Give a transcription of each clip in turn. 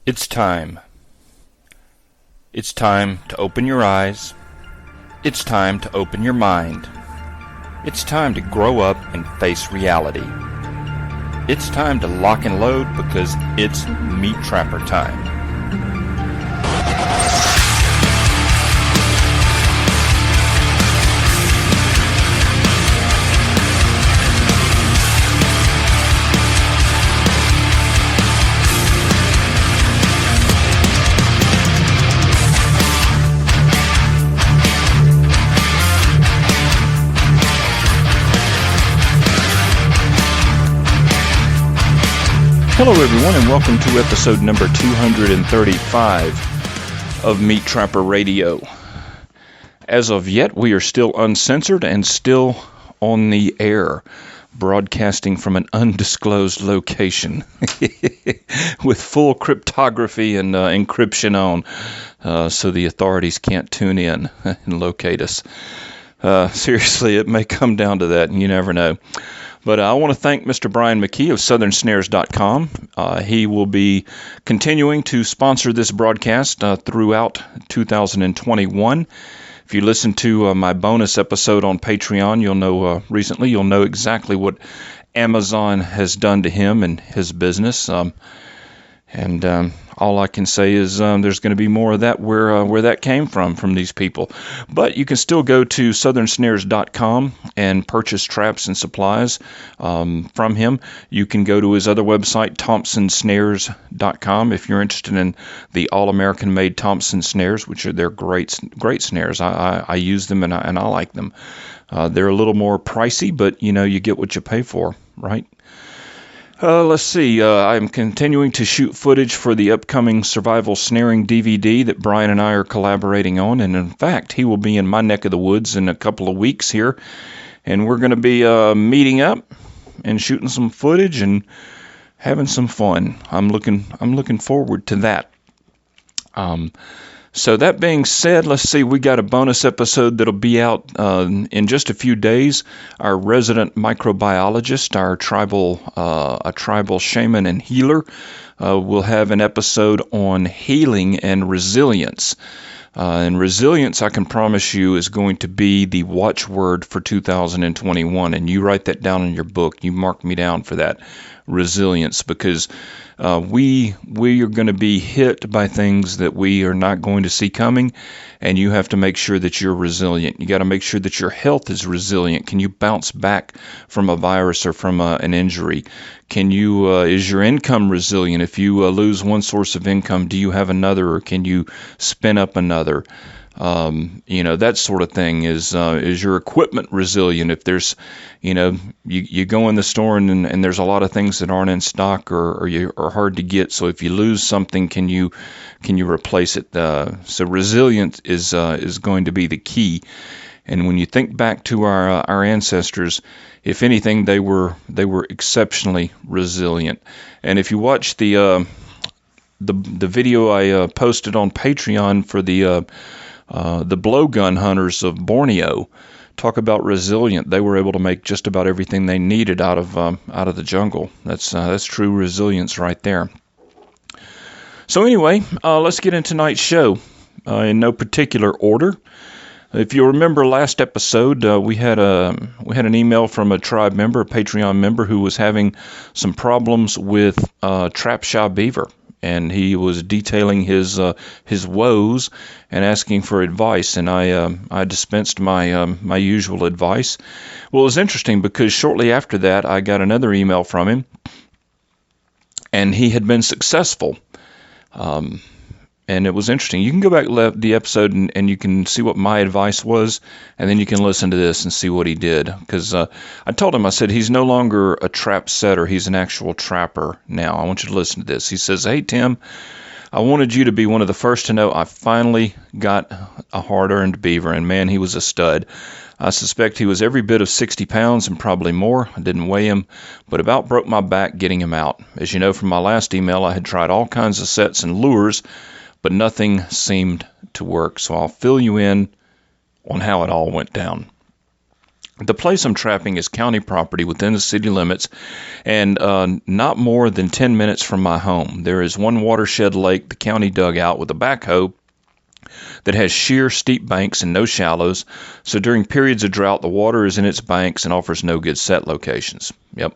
It's time. It's time to open your eyes. It's time to open your mind. It's time to grow up and face reality. It's time to lock and load because it's MeatTrapper time. Hello everyone and welcome to episode number 235 of MeatTrapper Radio. As of yet, we are still uncensored and still on the air, broadcasting from an undisclosed location with full cryptography and encryption on, so the authorities can't tune in and locate us. Seriously, it may come down to that, and you never know. But I want to thank Mr. Brian McKee of SouthernSnares.com. He will be continuing to sponsor this broadcast throughout 2021. If you listen to my bonus episode on Patreon, you'll know you'll know exactly what Amazon has done to him and his business. All I can say is there's going to be more of that where that came from these people. But you can still go to SouthernSnares.com and purchase traps and supplies from him. You can go to his other website, ThompsonSnares.com, if you're interested in the all-American made Thompson snares, which are they're great snares. I use them and I like them. They're a little more pricey, but you get what you pay for, right? Let's see, I'm continuing to shoot footage for the upcoming Survival Snaring DVD that Brian and I are collaborating on, and in fact, he will be in my neck of the woods in a couple of weeks here, and we're going to be meeting up and shooting some footage and having some fun. I'm looking forward to that. So that being said, let's see, we got a bonus episode that'll be out in just a few days. Our resident microbiologist, a tribal shaman and healer, will have an episode on healing and resilience. And resilience, I can promise you, is going to be the watchword for 2021. And you write that down in your book. You mark me down for that, resilience, because we are going to be hit by things that we are not going to see coming, and you have to make sure that you're resilient. You got to make sure that your health is resilient. Can you bounce back from a virus or from an injury? Is your income resilient? If you lose one source of income, do you have another, or can you spin up another? That sort of thing. Is your equipment resilient? If there's, you go in the store and there's a lot of things that aren't in stock or are hard to get. So if you lose something, can you replace it? So resilience is going to be the key. And when you think back to our ancestors, if anything, they were exceptionally resilient. And if you watch the video I posted on Patreon for the blowgun hunters of Borneo, talk about resilient. They were able to make just about everything they needed out of the jungle. That's true resilience right there. So anyway, let's get into tonight's show in no particular order. If you remember last episode, we had an email from a tribe member, a Patreon member, who was having some problems with trap beaver. And he was detailing his woes and asking for advice, and I dispensed my usual advice. Well, it was interesting because shortly after that, I got another email from him, and he had been successful. And it was interesting. You can go back to the episode and you can see what my advice was, and then you can listen to this and see what he did. Because I told him, I said, he's no longer a trap setter. He's an actual trapper now. I want you to listen to this. He says, "Hey, Tim, I wanted you to be one of the first to know I finally got a hard-earned beaver, and man, he was a stud. I suspect he was every bit of 60 pounds and probably more. I didn't weigh him, but about broke my back getting him out. As you know from my last email, I had tried all kinds of sets and lures, but nothing seemed to work. So I'll fill you in on how it all went down." The place I'm trapping is county property within the city limits and not more than 10 minutes from my home. There is one watershed lake the county dug out with a backhoe that has sheer, steep banks and no shallows, so during periods of drought, the water is in its banks and offers no good set locations. Yep.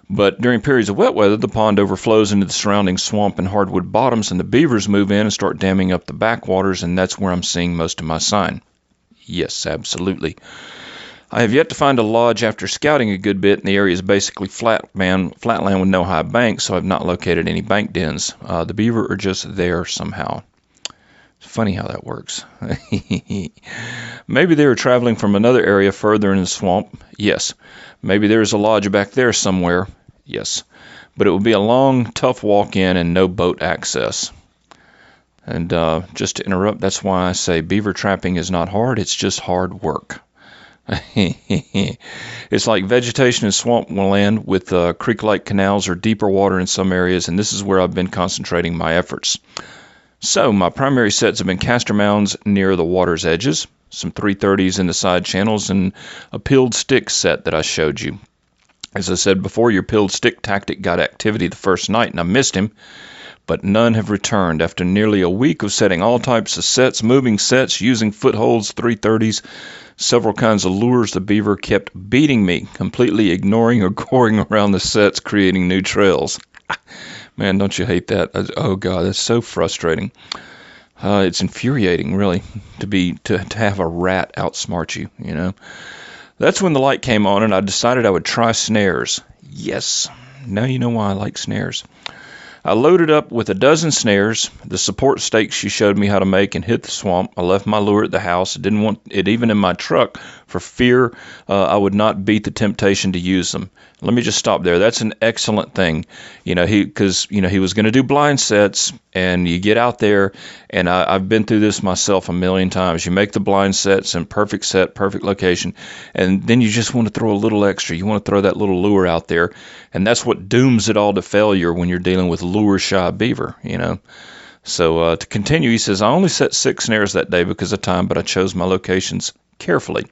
But during periods of wet weather, the pond overflows into the surrounding swamp and hardwood bottoms, and the beavers move in and start damming up the backwaters, and that's where I'm seeing most of my sign. Yes, absolutely. I have yet to find a lodge after scouting a good bit, and the area is basically flatland with no high banks, so I've not located any bank dens. The beaver are just there somehow. It's funny how that works. Maybe they were traveling from another area further in the swamp. Yes. Maybe there is a lodge back there somewhere. Yes. But it would be a long, tough walk in and no boat access. And just to interrupt, that's why I say beaver trapping is not hard, it's just hard work. It's like vegetation in swampland with creek-like canals or deeper water in some areas, and this is where I've been concentrating my efforts. So my primary sets have been castor mounds near the water's edges, some 330s in the side channels, and a peeled stick set that I showed you. As I said before, your peeled stick tactic got activity the first night, and I missed him, but none have returned. After nearly a week of setting all types of sets, moving sets, using footholds, 330s, several kinds of lures, the beaver kept beating me, completely ignoring or goring around the sets, creating new trails. Man, don't you hate that? Oh, God, that's so frustrating. It's infuriating, really, to have a rat outsmart you, you know. That's when the light came on, and I decided I would try snares. Yes, now you know why I like snares. I loaded up with a dozen snares, the support stakes she showed me how to make, and hit the swamp. I left my lure at the house. I didn't want it even in my truck for fear I would not beat the temptation to use them. Let me just stop there. That's an excellent thing. You know, he was going to do blind sets, and you get out there, and I've been through this myself a million times. You make the blind sets in perfect set, perfect location, and then you just want to throw a little extra. You want to throw that little lure out there, and that's what dooms it all to failure when you're dealing with lure-shy beaver, you know. So to continue, he says, I only set 6 snares that day because of time, but I chose my locations carefully.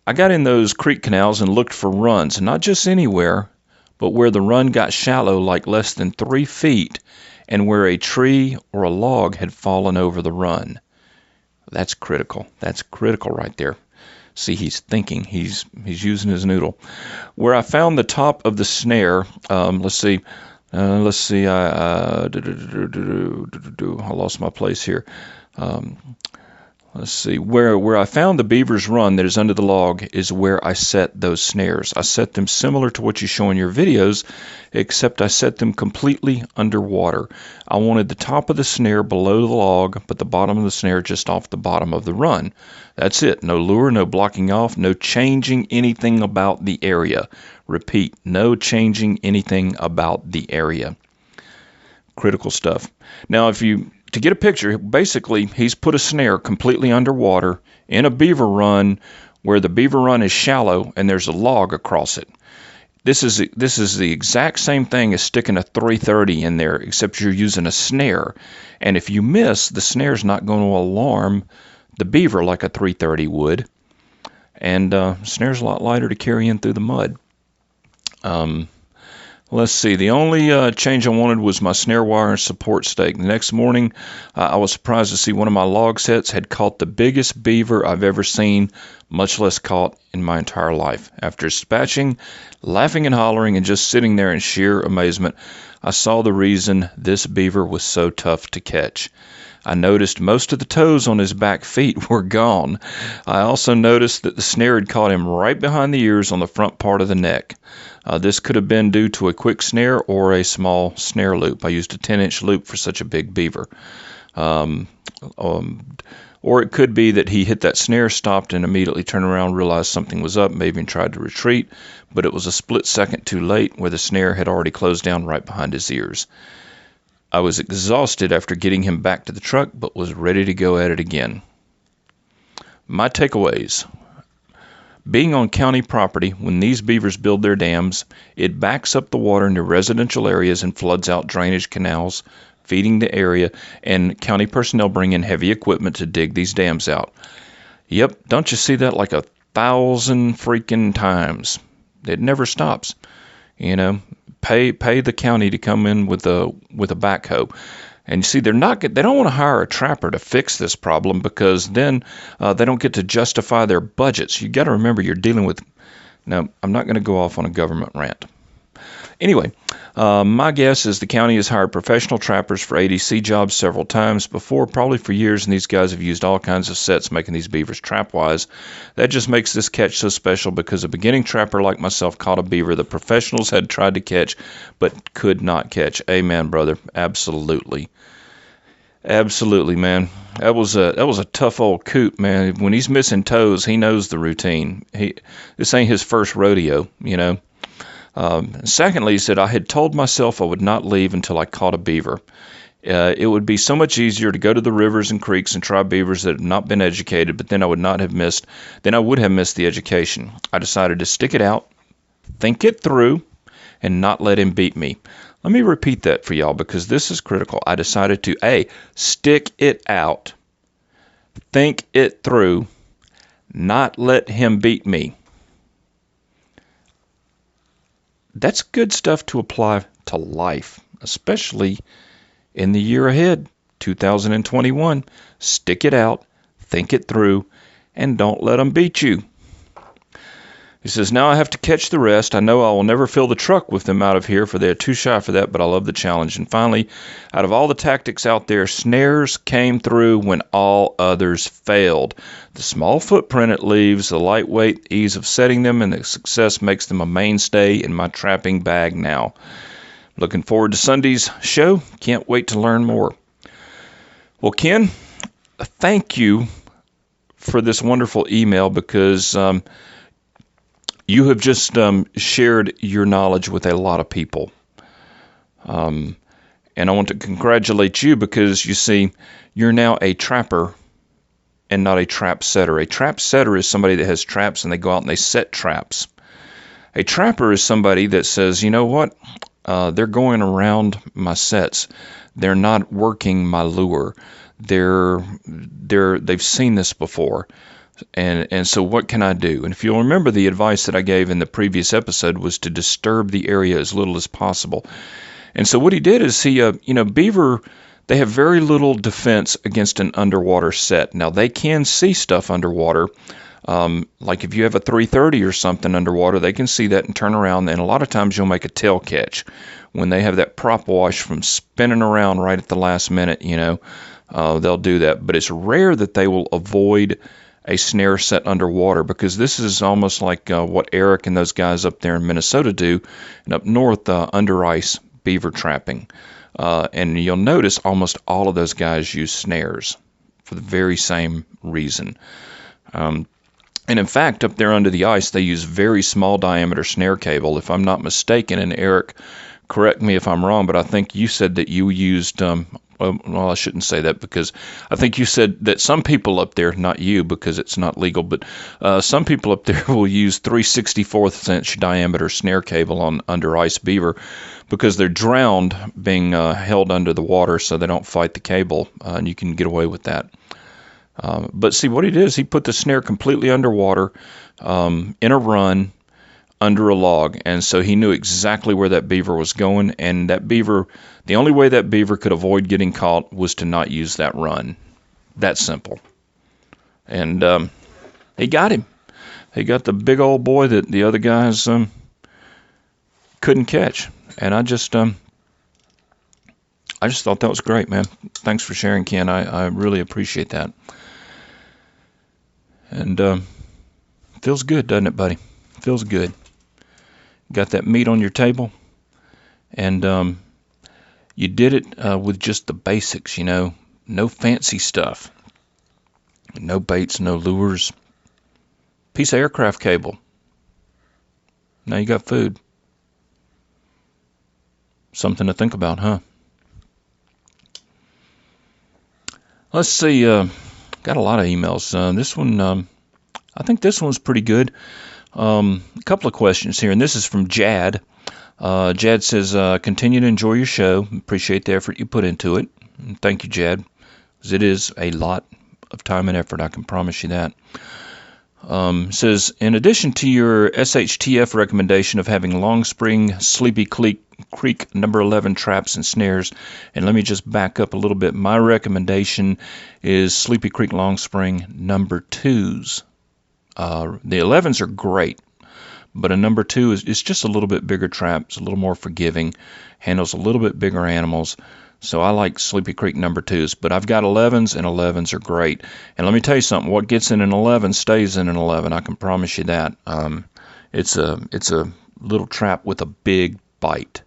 I got in those creek canals and looked for runs, not just anywhere, but where the run got shallow, like less than 3 feet, and where a tree or a log had fallen over the run. That's critical. That's critical right there. See, he's thinking. He's using his noodle. Where I found the top of the snare, let's see. I lost my place here. Let's see. Where I found the beaver's run that is under the log is where I set those snares. I set them similar to what you show in your videos, except I set them completely underwater. I wanted the top of the snare below the log, but the bottom of the snare just off the bottom of the run. That's it. No lure, no blocking off, no changing anything about the area. Repeat, no changing anything about the area. Critical stuff. Now, to get a picture, basically, he's put a snare completely underwater in a beaver run where the beaver run is shallow and there's a log across it. This is the exact same thing as sticking a 330 in there, except you're using a snare. And if you miss, the snare's not going to alarm the beaver like a 330 would. And snare's a lot lighter to carry in through the mud. Let's see. The only change I wanted was my snare wire and support stake. The next morning, I was surprised to see one of my log sets had caught the biggest beaver I've ever seen, much less caught in my entire life. After dispatching, laughing and hollering, and just sitting there in sheer amazement, I saw the reason this beaver was so tough to catch. I noticed most of the toes on his back feet were gone. I also noticed that the snare had caught him right behind the ears on the front part of the neck. This could have been due to a quick snare or a small snare loop. I used a 10-inch loop for such a big beaver. Or it could be that he hit that snare, stopped, and immediately turned around, realized something was up, maybe even tried to retreat, but it was a split second too late where the snare had already closed down right behind his ears. I was exhausted after getting him back to the truck, but was ready to go at it again. My takeaways. Being on county property, when these beavers build their dams, it backs up the water into residential areas and floods out drainage canals, feeding the area, and county personnel bring in heavy equipment to dig these dams out. Yep, don't you see that like a 1,000 freaking times. It never stops. You know, pay the county to come in with a backhoe. And you see, they don't want to hire a trapper to fix this problem, because then they don't get to justify their budgets. You got to remember, you're dealing with. Now, I'm not going to go off on a government rant. Anyway, my guess is the county has hired professional trappers for ADC jobs several times before, probably for years, and these guys have used all kinds of sets making these beavers trap-wise. That just makes this catch so special, because a beginning trapper like myself caught a beaver the professionals had tried to catch but could not catch. Amen, brother. Absolutely. Absolutely, man. That was a tough old coot, man. When he's missing toes, he knows the routine. This ain't his first rodeo, you know. Secondly, he said, I had told myself I would not leave until I caught a beaver. It would be so much easier to go to the rivers and creeks and try beavers that have not been educated, but then I would have missed the education. I decided to stick it out, think it through, and not let him beat me. Let me repeat that for y'all, because this is critical. I decided to, A, stick it out, think it through, not let him beat me. That's good stuff to apply to life, especially in the year ahead, 2021. Stick it out, think it through, and don't let them beat you. He says, now I have to catch the rest. I know I will never fill the truck with them out of here, for they're too shy for that, but I love the challenge. And finally, out of all the tactics out there, snares came through when all others failed. The small footprint it leaves, the lightweight ease of setting them, and the success makes them a mainstay in my trapping bag now. Looking forward to Sunday's show. Can't wait to learn more. Well, Ken, thank you for this wonderful email, because you have just shared your knowledge with a lot of people. And I want to congratulate you, because, you see, you're now a trapper and not a trap setter. A trap setter is somebody that has traps and they go out and they set traps. A trapper is somebody that says, you know what, they're going around my sets. They're not working my lure. They've seen this before. And so what can I do? And if you'll remember, the advice that I gave in the previous episode was to disturb the area as little as possible. And so what he did is beaver, they have very little defense against an underwater set. Now, they can see stuff underwater. Like if you have a 330 or something underwater, they can see that and turn around. And a lot of times you'll make a tail catch when they have that prop wash from spinning around right at the last minute, they'll do that. But it's rare that they will avoid a snare set underwater, because this is almost like what Eric and those guys up there in Minnesota do, and up north, under ice beaver trapping. And you'll notice almost all of those guys use snares for the very same reason. And in fact, up there under the ice, they use very small diameter snare cable. If I'm not mistaken, and Eric, correct me if I'm wrong, but I think you said that you used, well, I shouldn't say that, because I think you said that some people up there, not you because it's not legal, but some people up there will use 3/64 inch diameter snare cable on under ice beaver, because they're drowned being held under the water, so they don't fight the cable, and you can get away with that. But see, what he did is he put the snare completely underwater in a run under a log, and so he knew exactly where that beaver was going, and that beaver, the only way that beaver could avoid getting caught was to not use that run. That simple. And he got him. He got the big old boy that the other guys couldn't catch. And I just thought that was great, man. Thanks for sharing, Ken. I really appreciate that. And feels good, doesn't it, buddy? Feels good. Got that meat on your table, and you did it with just the basics, no fancy stuff, no baits, no lures, piece of aircraft cable. Now you got food. Something to think about, huh? Let's see, got a lot of emails. This one, I think this one's pretty good. A couple of questions here, and this is from Jad. Jad says, continue to enjoy your show. Appreciate the effort you put into it. And thank you, Jad, because it is a lot of time and effort. I can promise you that. Says, in addition to your SHTF recommendation of having Long Spring Sleepy Creek number 11 traps and snares, and let me just back up a little bit. My recommendation is Sleepy Creek Long Spring number 2s. The 11s are great, but a number 2 is just a little bit bigger trap. It's a little more forgiving, handles a little bit bigger animals. So I like Sleepy Creek number 2s, but I've got 11s, and 11s are great. And let me tell you something, what gets in an 11 stays in an 11. I can promise you that. It's a little trap with a big bite.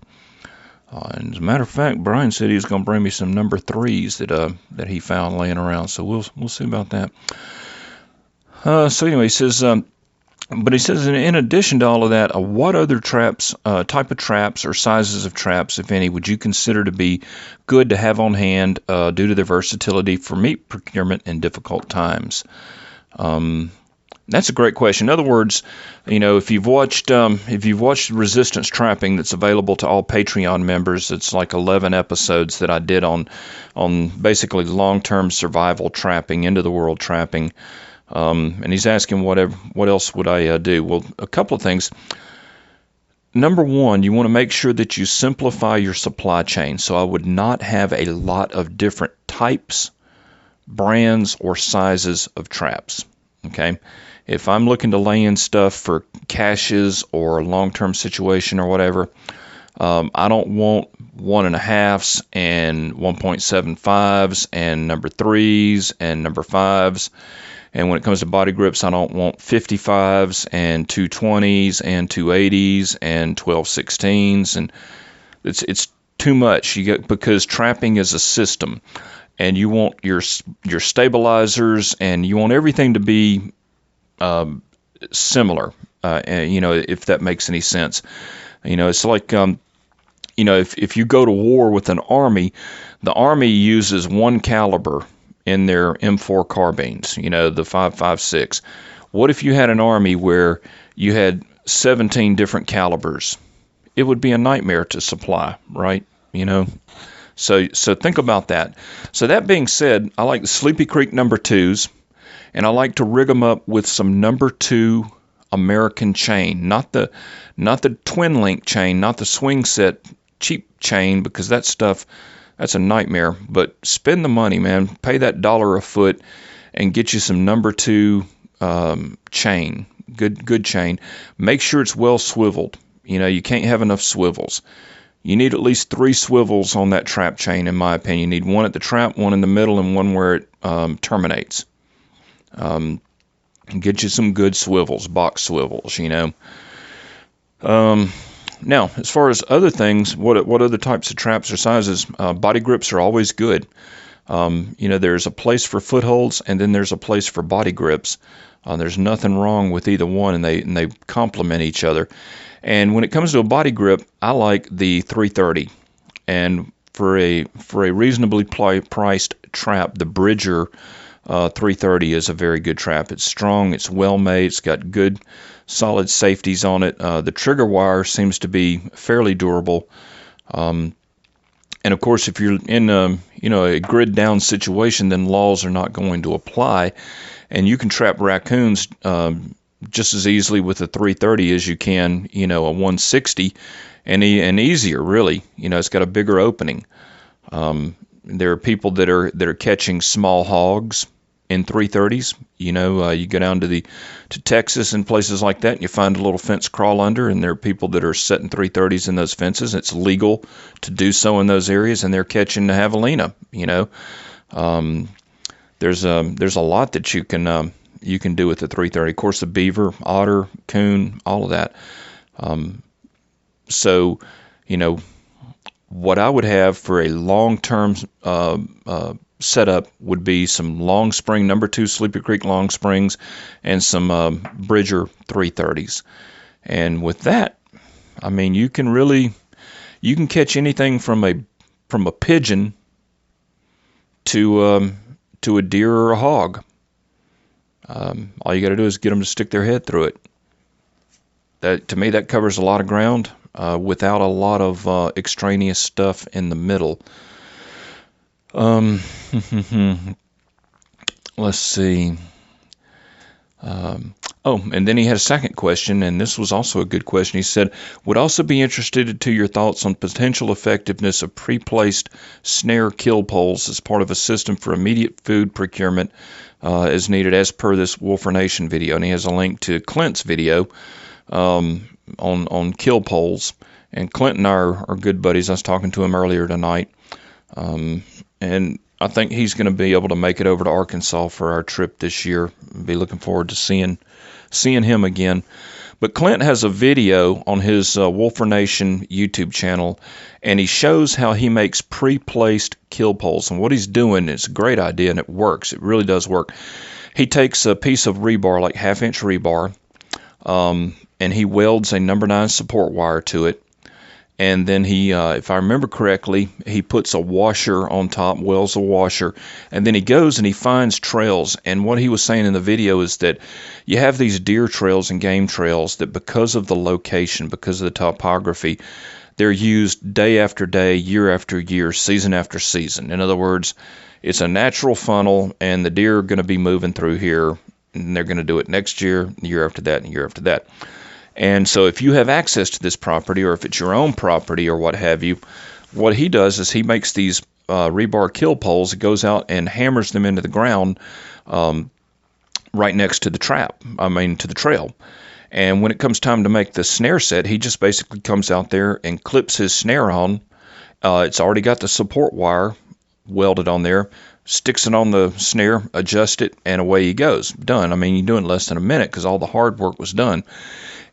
And as a matter of fact, Brian said he was going to bring me some number 3s that he found laying around. So we'll see about that. So anyway, he says, but he says, in addition to all of that, what other traps, type of traps or sizes of traps, if any, would you consider to be good to have on hand due to their versatility for meat procurement in difficult times? That's a great question. In other words, if you've watched Resistance Trapping, that's available to all Patreon members, it's like 11 episodes that I did on basically long-term survival trapping, end of the world trapping. And he's asking what else would I do? Well, a couple of things. Number one, you want to make sure that you simplify your supply chain. So I would not have a lot of different types, brands, or sizes of traps. Okay? If I'm looking to lay in stuff for caches or a long-term situation or whatever, I don't want 1.5s and 1.75s and number 3s and number 5s. And when it comes to body grips, I don't want 55s and 220s and 280s and 1216s, and it's too much. Because trapping is a system, and you want your stabilizers, and you want everything to be similar. If that makes any sense. It's like if you go to war with an army, the army uses one caliber in their M4 carbines, the 5.56. What if you had an army where you had 17 different calibers? It would be a nightmare to supply, right? So think about that. So that being said, I like the Sleepy Creek number 2s, and I like to rig them up with some number 2 American chain, not the twin link chain, not the swing set cheap chain, because that stuff, that's a nightmare. But spend the money, man. Pay that $1 a foot and get you some number 2 chain. Good chain. Make sure it's well swiveled. You can't have enough swivels. You need at least 3 swivels on that trap chain, in my opinion. You need one at the trap, one in the middle, and one where it terminates. Get you some good swivels, box swivels, Now, as far as other things, what other types of traps or sizes? Body grips are always good. There's a place for footholds, and then there's a place for body grips. There's nothing wrong with either one, and they complement each other. And when it comes to a body grip, I like the 330. And for a reasonably priced trap, the Bridger 330 is a very good trap. It's strong, it's well made, it's got good solid safeties on it. The trigger wire seems to be fairly durable. And of course, if you're in a grid down situation, then laws are not going to apply, and you can trap raccoons just as easily with a 330 as you can, a 160, and easier really. It's got a bigger opening. There are people that are catching small hogs in 330s. You go down to Texas and places like that, and you find a little fence crawl under, and there are people that are setting 330s in those fences. It's legal to do so in those areas, and they're catching the javelina. There's a lot that you can do with the 330. Of course, the beaver, otter, coon, all of that. So, what I would have for a long-term setup would be some Long Spring number 2 Sleepy Creek Long Springs and some Bridger 330s. And with that, I mean, you can catch anything from a pigeon to a deer or a hog. All you got to do is get them to stick their head through it. To me, that covers a lot of ground without a lot of extraneous stuff in the middle. Let's see. Oh, and then he had a second question, and this was also a good question. He said, would also be interested to your thoughts on potential effectiveness of pre-placed snare kill poles as part of a system for immediate food procurement as needed as per this Wolfer Nation video. And he has a link to Clint's video on kill poles. And Clint and I are good buddies. I was talking to him earlier tonight. And I think he's going to be able to make it over to Arkansas for our trip this year. Be looking forward to seeing him again. But Clint has a video on his Wolfer Nation YouTube channel, and he shows how he makes pre-placed kill poles. And what he's doing is a great idea, and it works. It really does work. He takes a piece of rebar, like half-inch rebar, and he welds a number 9 support wire to it. And then he, if I remember correctly, he puts a washer on top, welds a washer, and then he goes and he finds trails. And what he was saying in the video is that you have these deer trails and game trails that because of the location, because of the topography, they're used day after day, year after year, season after season. In other words, it's a natural funnel, and the deer are going to be moving through here, and they're going to do it next year, the year after that, and the year after that. And so if you have access to this property, or if it's your own property or what have you, what he does is he makes these rebar kill poles. He goes out and hammers them into the ground right next to the to the trail. And when it comes time to make the snare set, he just basically comes out there and clips his snare on. It's already got the support wire welded on there, sticks it on the snare, adjusts it, and away he goes. Done. I mean, you do it in less than a minute because all the hard work was done.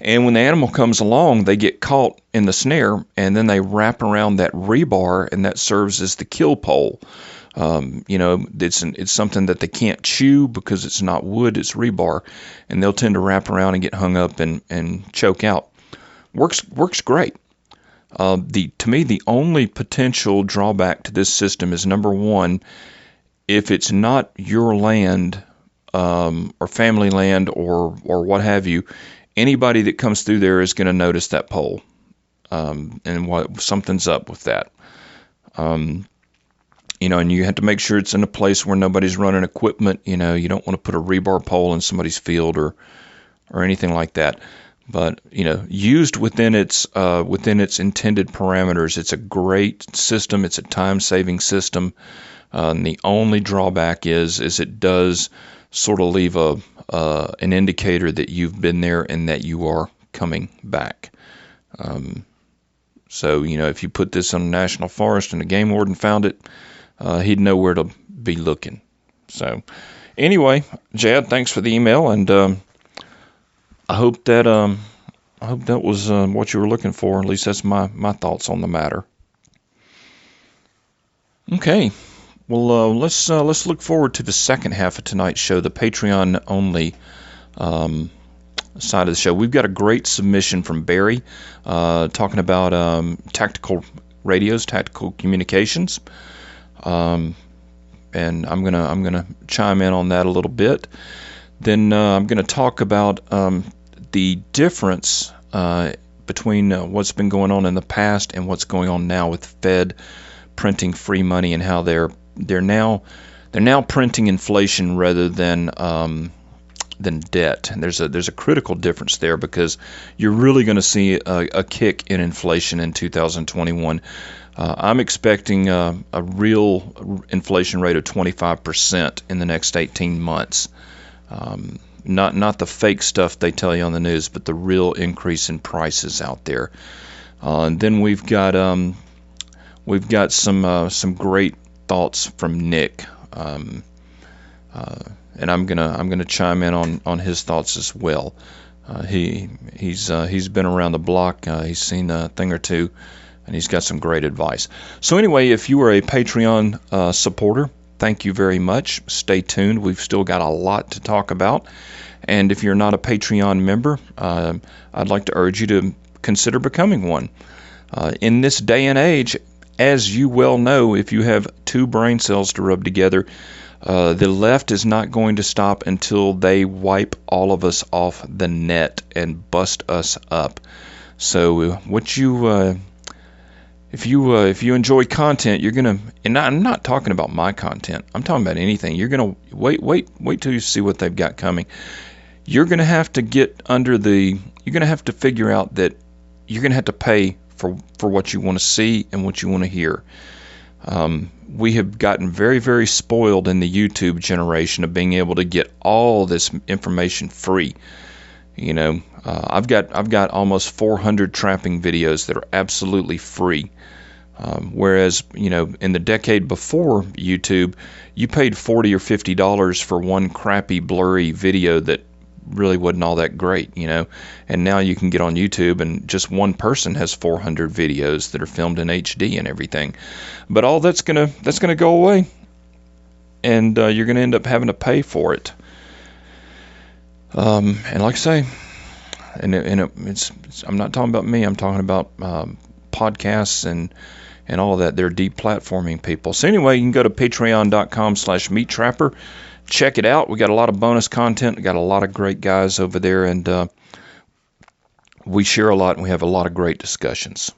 And when the animal comes along, they get caught in the snare, and then they wrap around that rebar, and that serves as the kill pole. It's something that they can't chew because it's not wood, it's rebar, and they'll tend to wrap around and get hung up and choke out. Works great. To me, the only potential drawback to this system is, number one, if it's not your land or family land or what have you, anybody that comes through there is going to notice that pole, and something's up with that. And you have to make sure it's in a place where nobody's running equipment. You don't want to put a rebar pole in somebody's field or anything like that. But used within its intended parameters, it's a great system. It's a time-saving system. And the only drawback is it does sort of leave an indicator that you've been there and that you are coming back. So if you put this in a national forest and a game warden found it, he'd know where to be looking. So anyway, Jad, thanks for the email, and I hope that was what you were looking for. At least that's my thoughts on the matter. Okay. Well, let's look forward to the second half of tonight's show, the Patreon only side of the show. We've got a great submission from Barry talking about tactical radios, tactical communications, and I'm gonna chime in on that a little bit. Then I'm gonna talk about the difference between what's been going on in the past and what's going on now with Fed printing free money, and how they're now printing inflation rather than debt. And there's a critical difference there, because you're really going to see a kick in inflation in 2021. I'm expecting a real inflation rate of 25% in the next 18 months. Not the fake stuff they tell you on the news, but the real increase in prices out there. And then we've got some great thoughts from Nick, and I'm gonna chime in on his thoughts as well. He's been around the block. He's seen a thing or two, and he's got some great advice. So anyway, if you are a Patreon supporter, thank you very much. Stay tuned. We've still got a lot to talk about. And if you're not a Patreon member, I'd like to urge you to consider becoming one. In this day and age, as you well know, if you have two brain cells to rub together, the left is not going to stop until they wipe all of us off the net and bust us up. So if you enjoy content, you're gonna, and I'm not talking about my content, I'm talking about anything. You're gonna wait till you see what they've got coming. you're going to have to you're going to have to figure out that you're going to have to pay for what you want to see and what you want to hear. We have gotten very, very spoiled in the YouTube generation of being able to get all this information free. You know, I've got almost 400 trapping videos that are absolutely free. Whereas, you know, in the decade before YouTube, you paid $40 or $50 for one crappy, blurry video that really wasn't all that great, you know. And now you can get on YouTube and just one person has 400 videos that are filmed in HD and everything. But all that's gonna go away, and you're gonna end up having to pay for it. And like I say, I'm not talking about me. I'm talking about podcasts and all of that. They're deplatforming people. So anyway, you can go to patreon.com/MeatTrapper. Check it out. We got a lot of bonus content. We got a lot of great guys over there, and we share a lot, and we have a lot of great discussions.